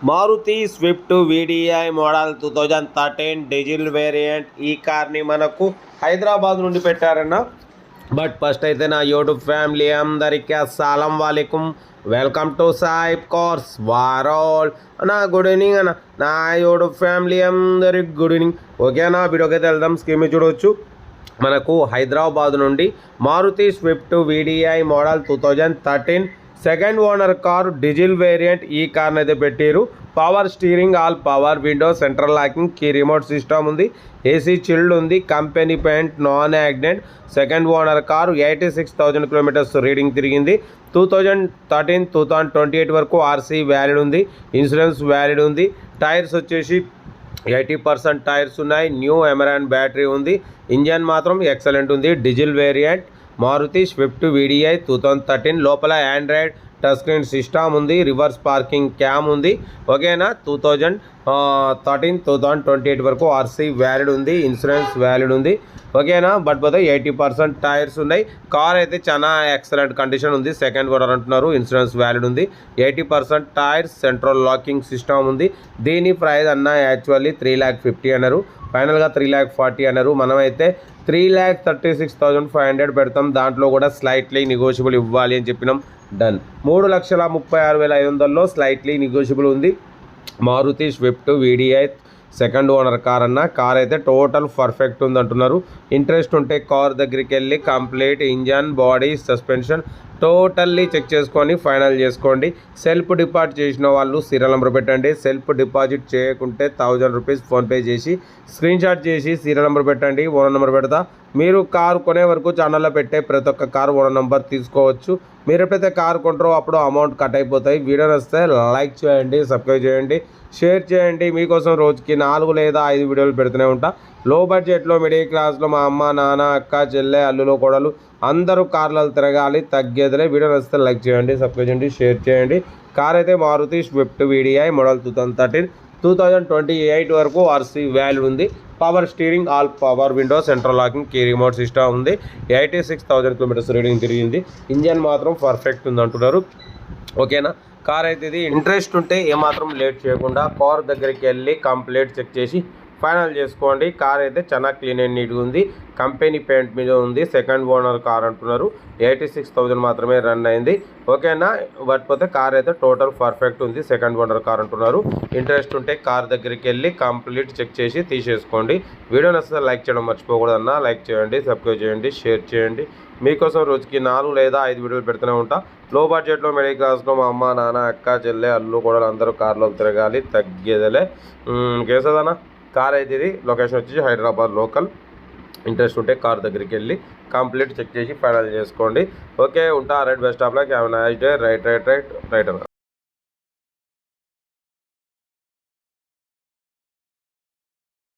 Maruti Swift VDI model 2013 diesel variant. ఈ కార్ని మనకు హైదరాబాద్ నుండి పెట్టారన్న. బట్ ఫస్ట్ అయితే నా యూట్యూబ్ ఫ్యామిలీ అందరికీ అస్సలం వాలేకుమ్, welcome to Saib cars world అన్న. గుడ్ ఈవినింగ్ అన్న, నా యూట్యూబ్ ఫ్యామిలీ అందరికి గుడ్ ఈవినింగ్. ఓకేనా, వీడియోకి అయితే వెళ్దాం. స్కీమ్ చూడవచ్చు, మనకు హైదరాబాద్ నుండి Maruti Swift VDI model 2013 second owner car diesel variant. ఈ కార్ని అయితే పెట్టారు. Power steering, all power window, central locking, key remote system ఉంది, ఏసీ చిల్డ్ ఉంది, company paint, non accident. Second owner car 86,000 kilometres reading తిరిగింది. 2013 2028 వరకు ఆర్సీ వ్యాలిడ్ ఉంది, insurance valid ఉంది. టైర్స్ వచ్చేసి 80% టైర్స్ ఉన్నాయి. న్యూ ఎమరాన్ బ్యాటరీ ఉంది. ఇంజన్ మాత్రం ఎక్సలెంట్ ఉంది. Diesel variant Maruti Swift VDI 2013. లోపల ఆండ్రాయిడ్ టచ్ స్క్రీన్ సిస్టమ్ ఉంది, రివర్స్ పార్కింగ్ క్యామ్ ఉంది. ఓకేనా, 2013 2028 వరకు ఆర్సీ వ్యాలిడ్ ఉంది, ఇన్సూరెన్స్ వ్యాలిడ్ ఉంది. ఓకేనా, బట్ పోతే 80% టైర్స్ ఉన్నాయి. కార్ అయితే చాలా ఎక్సలెంట్ కండిషన్ ఉంది. సెకండ్ ఓనర్ అంటున్నారు, ఇన్సూరెన్స్ వ్యాలిడ్ ఉంది, 80% టైర్స్, సెంట్రల్ లాకింగ్ సిస్టమ్ ఉంది. దీని ప్రైస్ అన్న యాక్చువల్లీ 3,50,000 అన్నారు, ఫైనల్గా 3,40,000 అన్నారు. మనమైతే 3,36,500 పెడతాం. దాంట్లో కూడా స్లైట్లీ నెగోషియబుల్ ఇవ్వాలి అని చెప్పినాం. డన్. 3,36,500లో స్లైట్లీ నెగోషియబుల్ ఉంది. Maruti Swift VDI second owner car అన్న. కార్ అయితే టోటల్ పర్ఫెక్ట్ ఉంది అంటున్నారు. ఇంట్రెస్ట్ ఉంటే కార్ దగ్గరికి వెళ్ళి complete engine, body, suspension totally check చేసుకొని ఫైనల్ చేసుకోండి. సెల్ఫ్ డిపాజిట్ చేసిన వాళ్ళు సీరియల్ నెంబర్ పెట్టండి. సెల్ఫ్ డిపాజిట్ చేయకుంటే 1000 రూపీస్ ఫోన్పే చేసి స్క్రీన్ షాట్ చేసి సీరియల్ నెంబర్ పెట్టండి. ఓనర్ నెంబర్ పెడతా. మీరు కారు కొనే వరకు ఛానల్లో పెట్టే ప్రతి ఒక్క కారు ఓనర్ నెంబర్ తీసుకోవచ్చు. మీరు ఎప్పుడైతే కారు కొంటారో అప్పుడు అమౌంట్ కట్ అయిపోతాయి. వీడియో నచ్చితే లైక్ చేయండి, సబ్స్క్రైబ్ చేయండి, షేర్ చేయండి. మీకోసం రోజుకి 4 లేదా 5 వీడియోలు పెడుతూనే ఉంటా. లో బడ్జెట్లో, మిడిల్ క్లాస్లో మా అమ్మ, నాన్న, అక్క, చెల్లె, అల్లులు, కోడలు అందరూ కార్లలో తిరగాలి, తగ్గేదిలే. వీడియో నచ్చితే లైక్ చేయండి, సబ్స్క్రైబ్ చేయండి, షేర్ చేయండి. కార్ అయితే మారుతి స్విఫ్ట్ వీడిఐ మోడల్ 2013 2028 వరకు ఆర్సీ వ్యాలిడ్ ఉంది. Power steering, all power window, central locking, key remote system ఉంది. 86,000 కిలోమీటర్స్ రీడింగ్ తిరిగింది. ఇంజన్ మాత్రం పర్ఫెక్ట్ ఉంది అంటున్నారు. ఓకేనా, కార్ అయితే ఇది. ఇంట్రెస్ట్ ఉంటే ఏమాత్రం లేట్ చేయకుండా కార్ దగ్గరికి వెళ్ళి కంప్లీట్ చెక్ చేసి ఫైనల్ చేసుకోండి. కార్ అయితే చాలా క్లీన్ అండ్ నీట్గా ఉంది. కంపెనీ పెయింట్ మీద ఉంది. సెకండ్ ఓనర్ కార్ అంటున్నారు. 86,000 మాత్రమే రన్ అయింది. ఓకేనా, బట్ పోతే కార్ అయితే టోటల్ పర్ఫెక్ట్ ఉంది. సెకండ్ ఓనర్ కార్ అంటున్నారు. ఇంట్రెస్ట్ ఉంటే కార్ దగ్గరికి వెళ్ళి కంప్లీట్ చెక్ చేసి తీసేసుకోండి. వీడియో నచ్చితే లైక్ చేయడం మర్చిపోకూడదన్నా. లైక్ చేయండి, సబ్స్క్రైబ్ చేయండి, షేర్ చేయండి. మీకోసం రోజుకి 4 లేదా 5 వీడియోలు పెడుతూనే ఉంటా. లో బడ్జెట్లో, మిడిల్ క్లాస్లో మా అమ్మ, నాన్న, అక్క, చెల్లె, అల్లు కూడా అందరూ కార్లో తిరగాలి, తగ్గేదలే. కేసదన్నా. కార్ అయితే ఇది. లొకేషన్ వచ్చేసి హైదరాబాద్ లోకల్. ఇంట్రెస్ట్ ఉంటే కార్ దగ్గరికి వెళ్ళి కంప్లీట్ చెక్ చేసి ఫైనల్ చేసుకోండి. ఓకే, ఉంటా. Right, best of luck, have a nice day. Right అన్న.